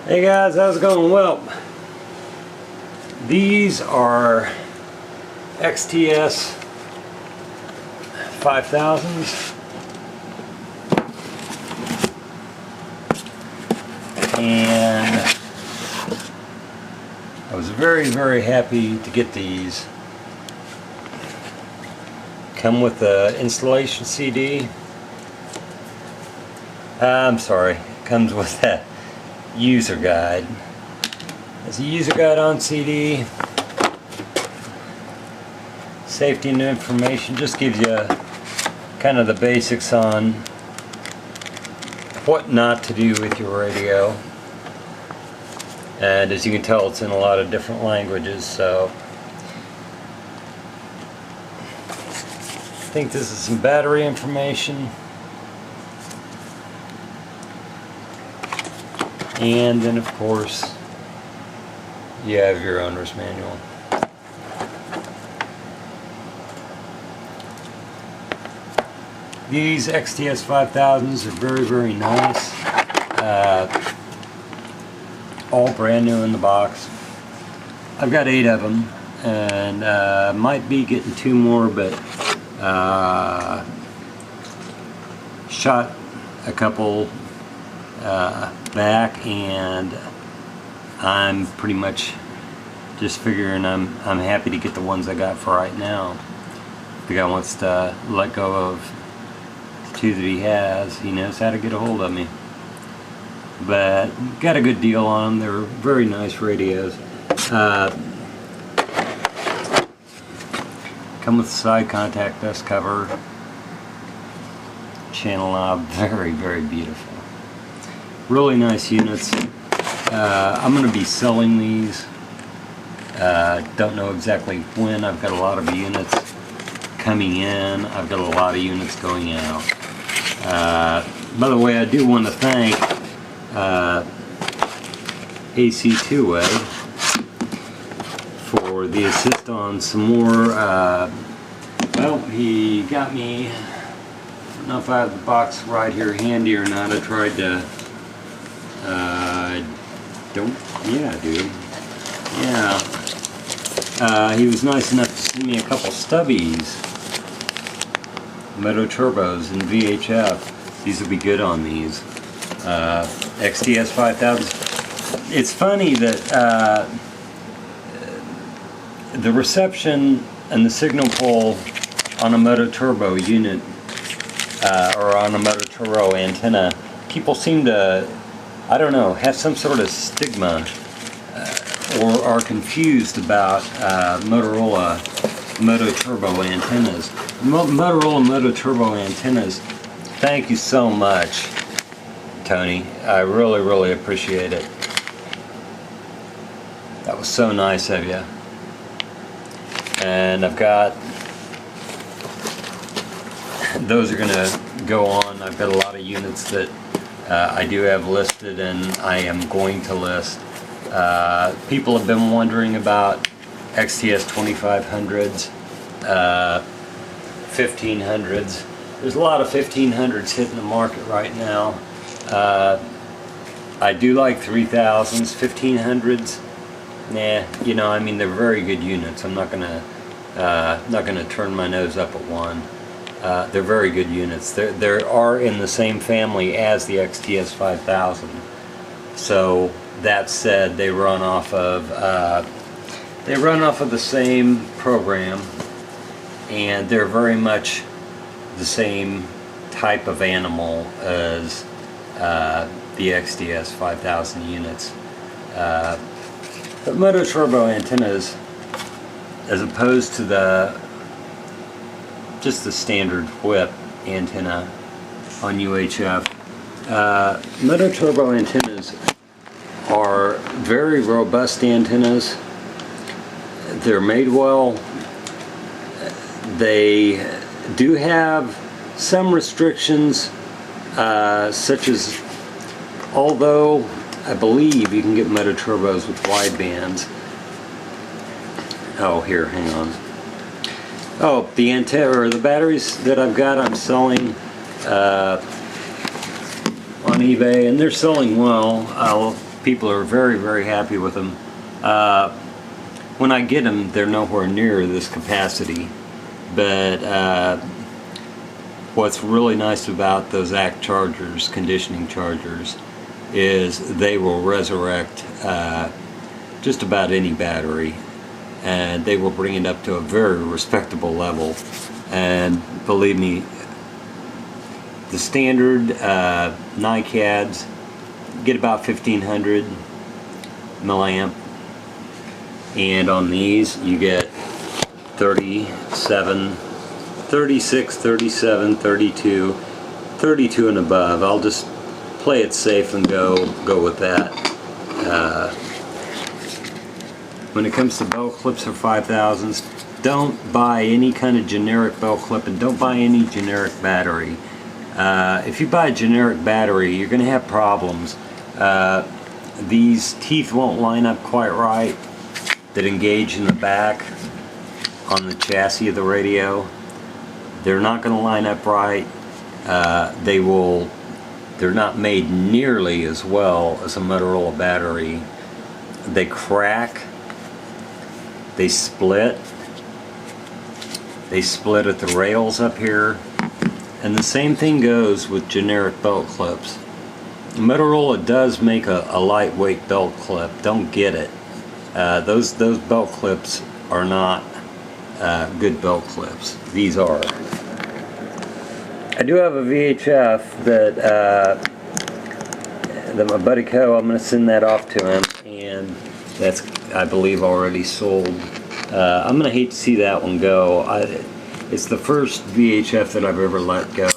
Hey guys, how's it going? Well, these are XTS 5000s, and I was very happy to get these. Come with the installation CD. I'm sorry, comes with a user guide. There's a user guide on CD. Safety and information, just gives you kind of the basics on what not to do with your radio. And as you can tell, it's in a lot of different languages, so I think this is some battery information. And then of course you have your owner's manual. These XTS 5000s are very nice. All brand new in the box. I've got 8 of them, and might be getting 2 more, but shot a couple back, and I'm pretty much just figuring I'm happy to get the ones I got for right now. If the guy wants to let go of the 2 that he has, he knows how to get a hold of me. But got a good deal on them. They're very nice radios. Come with side contact dust cover, channel knob, very beautiful. Really nice units. I'm going to be selling these. Don't know exactly when. I've got a lot of units coming in. I've got a lot of units going out. By the way, I do want to thank AC2A for the assist on some more. Well, he got me, I don't know if I have the box right here handy or not. I tried to yeah, dude. Yeah. He was nice enough to send me a couple stubbies. Moto Turbos and VHF. These will be good on these. XTS 5000. It's funny that the reception and the signal pull on a Moto Turbo unit or on a Moto Turbo antenna, people seem to, I don't know, have some sort of stigma or are confused about Motorola Moto Turbo antennas. Motorola Moto Turbo antennas, thank you so much, Tony. I really appreciate it. That was so nice of you. And I've got, those are going to go on. I've got a lot of units that I do have listed, and I am going to list. People have been wondering about XTS 2500s, 1500s. There's a lot of 1500s hitting the market right now. I do like 3000s, 1500s. Nah, you know, I mean, they're very good units. I'm not gonna turn my nose up at one. They're very good units. They are in the same family as the XTS 5000. So that said, they run off of the same program, and they're very much the same type of animal as the XTS 5000 units. But Moto Turbo antennas, as opposed to just the standard whip antenna on UHF, Moto Turbo antennas are very robust antennas. They're made well. They do have some restrictions, such as, although I believe you can get Moto Turbos with wide bands. Oh, here, hang on. Oh, the antenna or the batteries that I've got, I'm selling on eBay, and they're selling well. I'll People are very, very happy with them. When I get them, they're nowhere near this capacity. But what's really nice about those ACT chargers, conditioning chargers, is they will resurrect just about any battery, and they will bring it up to a very respectable level. And believe me, the standard NiCads get about 1500 milliamp, and on these you get 37, 36, 37, 32, 32 and above. I'll just play it safe and go with that. When it comes to belt clips or 5000s, don't buy any kind of generic belt clip, and don't buy any generic battery. If you buy a generic battery, you're going to have problems. These teeth won't line up quite right that engage in the back on the chassis of the radio. They're not going to line up right. They're not made nearly as well as a Motorola battery. They crack. They split. They split at the rails up here. And the same thing goes with generic belt clips. Motorola does make a lightweight belt clip. Don't get it. Those belt clips are not good belt clips. These are. I do have a VHF that my buddy Co, I'm going to send that off to him, and that's, I believe, already sold. I'm going to hate to see that one go. It's the first VHF that I've ever let go,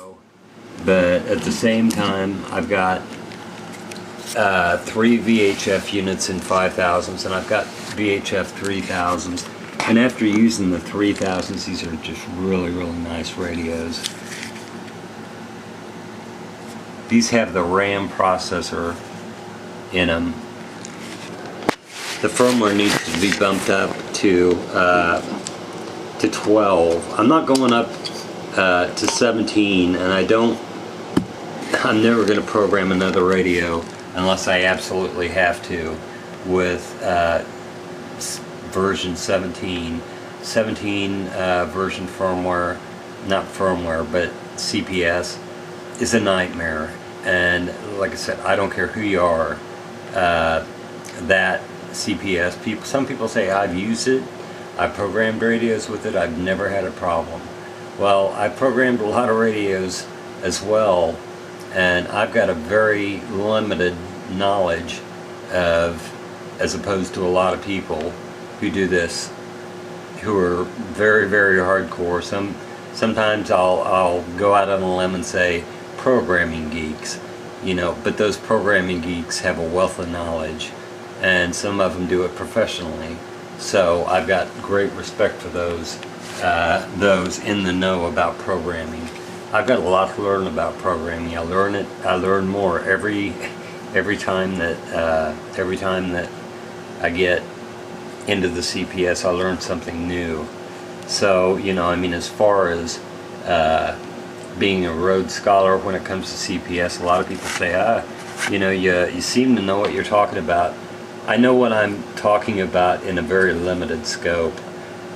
but at the same time, I've got 3 VHF units in 5000s, and I've got VHF 3000s. And after using the 3000s, these are just really, really nice radios. These have the RAM processor in them. The firmware needs to be bumped up to 12. I'm not going up to 17, and I'm never going to program another radio unless I absolutely have to with version 17. 17 version firmware, not firmware, but CPS is a nightmare. And like I said, I don't care who you are, that CPS, some people say I've used it, I've programmed radios with it, I've never had a problem. Well, I've programmed a lot of radios as well, and I've got a very limited knowledge of, as opposed to a lot of people who do this, who are very, very hardcore. Sometimes I'll go out on a limb and say programming geeks, you know, but those programming geeks have a wealth of knowledge, and some of them do it professionally. So I've got great respect for those in the know about programming. I've got a lot to learn about programming. I learn more every time that I get into the CPS. I learn something new. So, you know, I mean, as far as being a Rhodes Scholar when it comes to CPS, a lot of people say, you know, you seem to know what you're talking about. I know what I'm talking about in a very limited scope.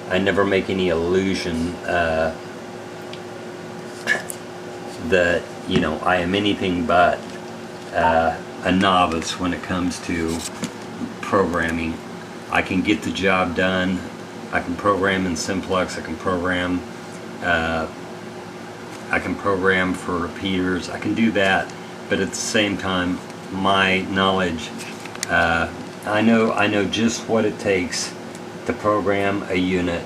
I never make any illusion that, you know, I am anything but a novice when it comes to programming. I can get the job done. I can program in Simplex. I can program for repeaters. I can do that, but at the same time, my knowledge, I know just what it takes to program a unit.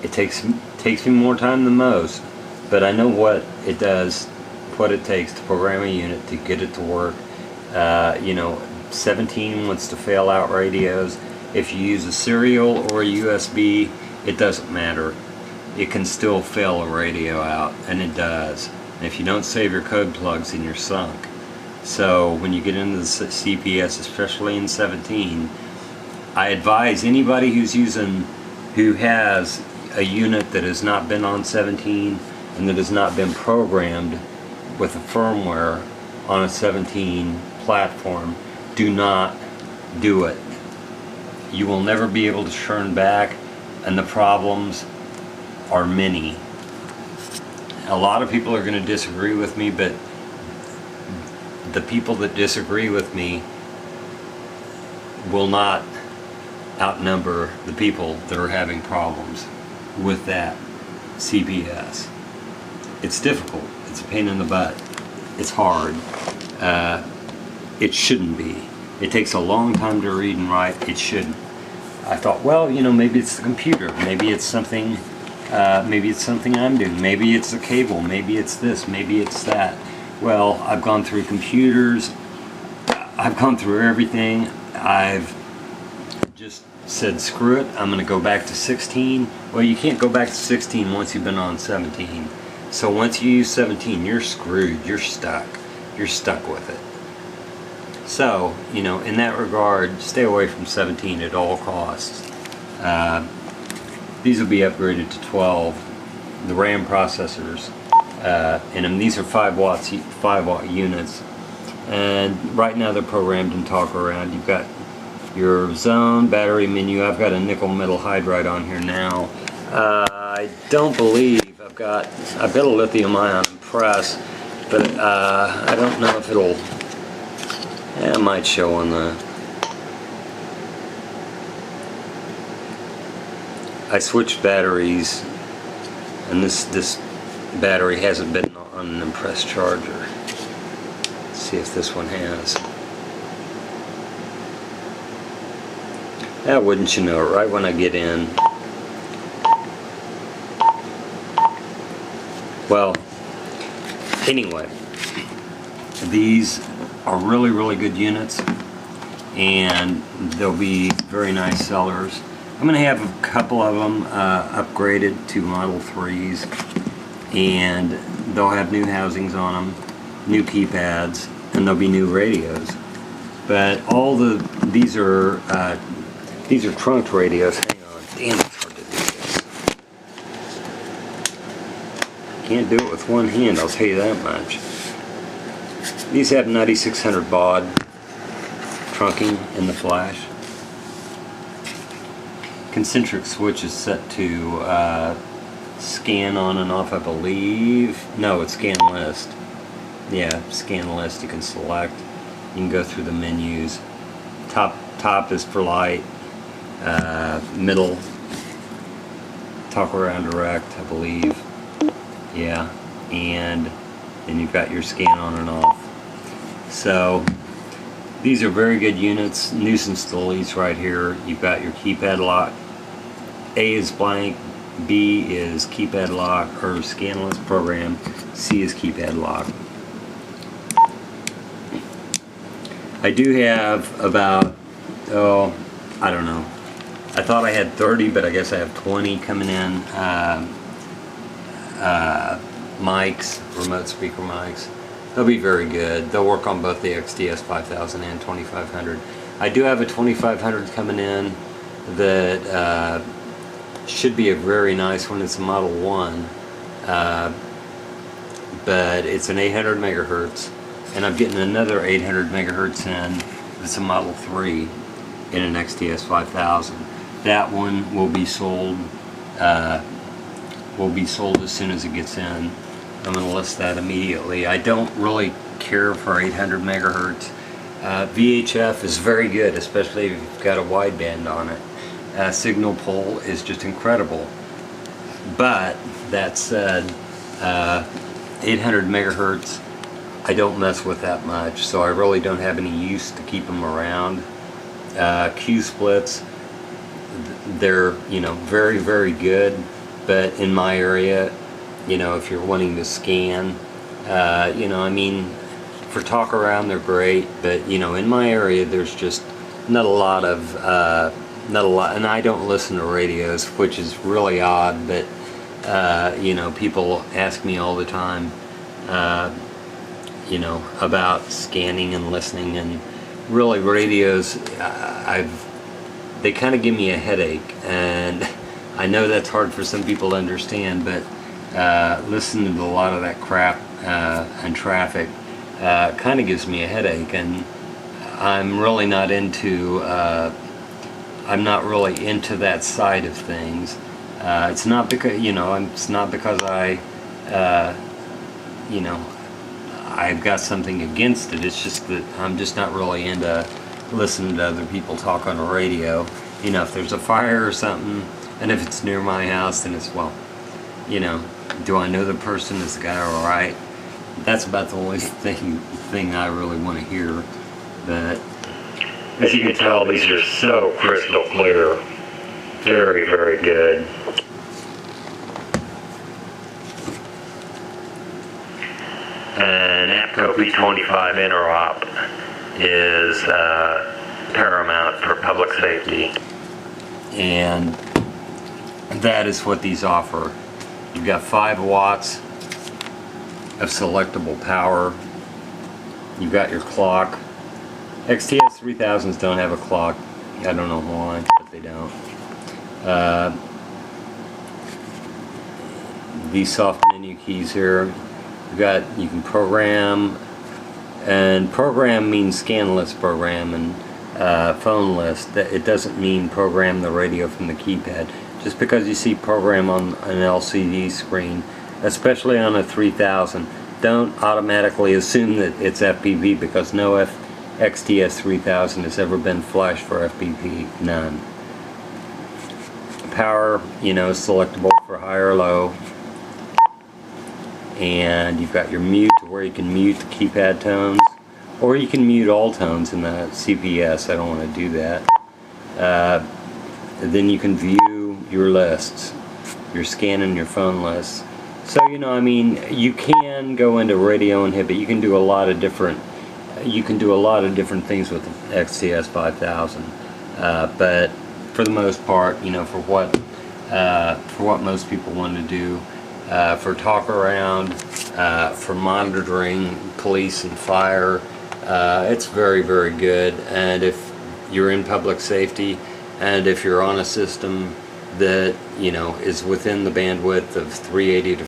It takes me more time than most, but I know what it does, what it takes to program a unit to get it to work. You know, 17 wants to fail out radios. If you use a serial or a USB, it doesn't matter. It can still fail a radio out, and it does. And if you don't save your code plugs, then you're sunk. So when you get into the CPS, especially in 17, I advise anybody who has a unit that has not been on 17 and that has not been programmed with a firmware on a 17 platform, do not do it. You will never be able to churn back, and the problems are many. A lot of people are going to disagree with me, but the people that disagree with me will not outnumber the people that are having problems with that CPS. It's difficult. It's a pain in the butt. It's hard. It shouldn't be. It takes a long time to read and write. It shouldn't. I thought, well, you know, maybe it's the computer. Maybe it's something. Maybe it's something I'm doing. Maybe it's the cable. Maybe it's this. Maybe it's that. Well, I've gone through computers. I've gone through everything. I've just said, screw it. I'm going to go back to 16. Well, you can't go back to 16 once you've been on 17. So once you use 17, you're screwed. You're stuck. You're stuck with it. So, you know, in that regard, stay away from 17 at all costs. These will be upgraded to 12. The RAM processors in them. These are 5 watt units. And right now they're programmed in talk around. You've got your zone, battery menu. I've got a nickel metal hydride on here now. I don't believe I've got a lithium ion press, but I don't know if it'll. It might show on the. I switched batteries, and this battery hasn't been on an impressed charger. Let's see if this one has. Wouldn't you know it, right when I get in. Well, anyway, these are really, really good units, and they'll be very nice sellers. I'm going to have a couple of them upgraded to Model 3s, and they'll have new housings on them, new keypads, and there'll be new radios. But these are trunked radios. Hang on, damn, it's hard to do this. Can't do it with one hand, I'll tell you that much. These have 9600 baud trunking in the flash. Concentric switch is set to scan on and off, I believe. No, it's scan list. Yeah, scan list. You can select. You can go through the menus. Top is for light. Middle, talk around direct, I believe. Yeah, and then you've got your scan on and off. So these are very good units. Nuisance deletes right here. You've got your keypad lock. A is blank, B is keypad lock or scanless program, C is keypad lock. I do have about, I don't know. I thought I had 30, but I guess I have 20 coming in. Mics, remote speaker mics. They'll be very good. They'll work on both the XTS5000 and 2500. I do have a 2500 coming in that should be a very nice one. It's a Model 1, but it's an 800 megahertz, and I'm getting another 800 megahertz in. It's a Model 3 in an XTS5000. That one will be sold. As soon as it gets in. I'm going to list that immediately. I don't really care for 800 megahertz. VHF is very good, especially if you've got a wideband on it. Signal pull is just incredible. But that said, 800 megahertz, I don't mess with that much, so I really don't have any use to keep them around. Q splits, they're very, very good, but in my area, if you're wanting to scan, I mean, for talk around they're great, but in my area there's just not a lot, and I don't listen to radios, which is really odd, but people ask me all the time, about scanning and listening, and really radios, they kind of give me a headache, and I know that's hard for some people to understand, but listening to a lot of that crap and traffic kind of gives me a headache, and I'm really not into I'm not really into that side of things. It's not because it's not because I've got something against it. It's just that I'm just not really into listening to other people talk on the radio. If there's a fire or something, and if it's near my house, then it's, well, do I know the person? Is the guy all right? That's about the only thing I really want to hear. But as you can tell, these are so crystal clear. Very, very good. An APCO P25 interop is paramount for public safety, and that is what these offer. You've got 5 watts of selectable power. You've got your clock. XTS5000s don't have a clock. I don't know why, but they don't. These soft menu keys here. You can program, and program means scan list program, and phone list. It doesn't mean program the radio from the keypad. Just because you see program on an LCD screen, especially on a 3000, don't automatically assume that it's FPV, because no XTS3000 has ever been flashed for FPV. None. Power, is selectable for high or low. And you've got your mute, where you can mute the keypad tones, or you can mute all tones in the CPS. I don't want to do that. Then you can view your lists. You're scanning your phone lists. So you can go into radio inhibit. You can do a lot of different things with the XTS5000. But for the most part, for what most people want to do. For talk around, for monitoring police and fire, it's very, very good. And if you're in public safety, and if you're on a system that is within the bandwidth of 380 to